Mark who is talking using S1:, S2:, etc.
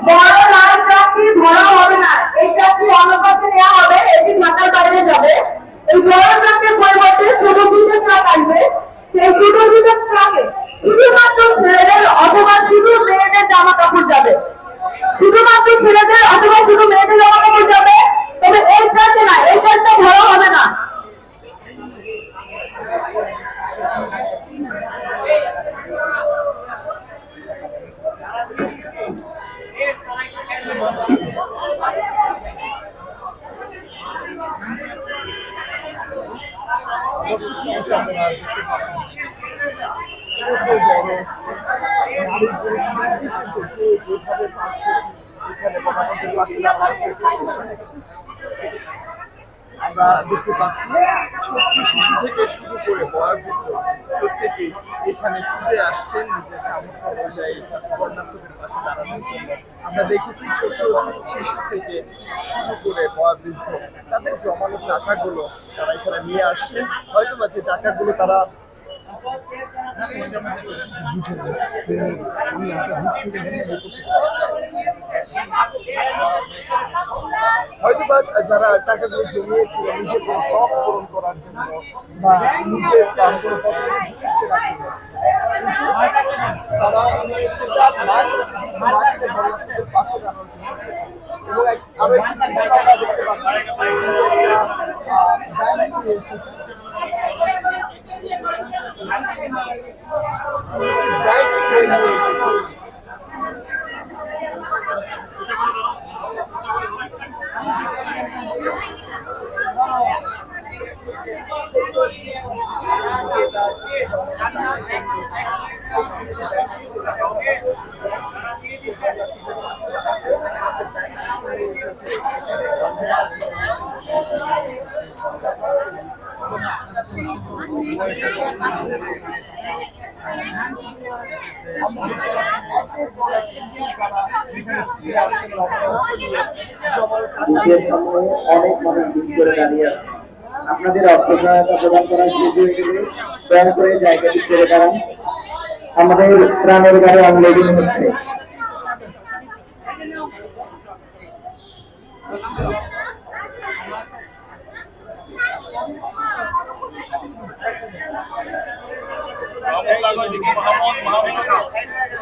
S1: বড় লাল ট্রাকটি ধরা হবে না, এই ট্রাকটি অন্য পাশে নেওয়া হবে, এটি ঢাকার বাইরে যাবে। এই বড় ট্রাকের পরিবর্তে ছোট দুটো ট্রাক আসবে। সেই ছোট দুটো ট্রাকে শুধুমাত্র ছেলেদের অথবা শুধু মেয়েদের জামা কাপড় যাবে, শুধুমাত্র ছেলেদের অথবা শুধু মেয়েদের জামা কাপড় যাবে। তবে এই ট্রাকে না, এই ট্রাকটা ধরা হবে না।
S2: ছোট বড় নারীর পরিস্থিতি বিশেষে যে যেভাবে পারছে এখানে আমাদের পাশে দাঁড়ানোর চেষ্টা করছে। আমরা দেখতে পাচ্ছি ছোট্ট শিশু থেকে শুরু করে বয়োবৃদ্ধ প্রত্যেকেই এখানে ছুটে আসছেন নিজের সামর্থ্য অনুযায়ী বন্যার্থদের পাশে দাঁড়ানোর জন্য। আমরা দেখেছি ছোট্ট শিশু থেকে শুরু করে বয়োবৃদ্ধ তাদের জমানো টাকাগুলো তারা এখানে নিয়ে আসছেন। হয়তো বা যে টাকাগুলো তারা হয়তোবা যারা টাকাগুলো জমিয়েছিল নিজের কোনো শখ পূরণ করার জন্য বা নিজের কোনো পছন্দের তারা সেটা পাশে দাঁড়ানোর জন্য এবং আরো একটি শিশু আমরা দেখতে পাচ্ছি
S3: অনেক মানুষ দিন করে দাঁড়িয়ে আছে। আপনাদের অর্থ সহায়তা প্রদান করার সুযোগ হিসেবে দয়া করে জায়গাটি ছেড়ে দাঁড়ান। আমাদের প্রাণের গাড়ি আনলোডিং হচ্ছে।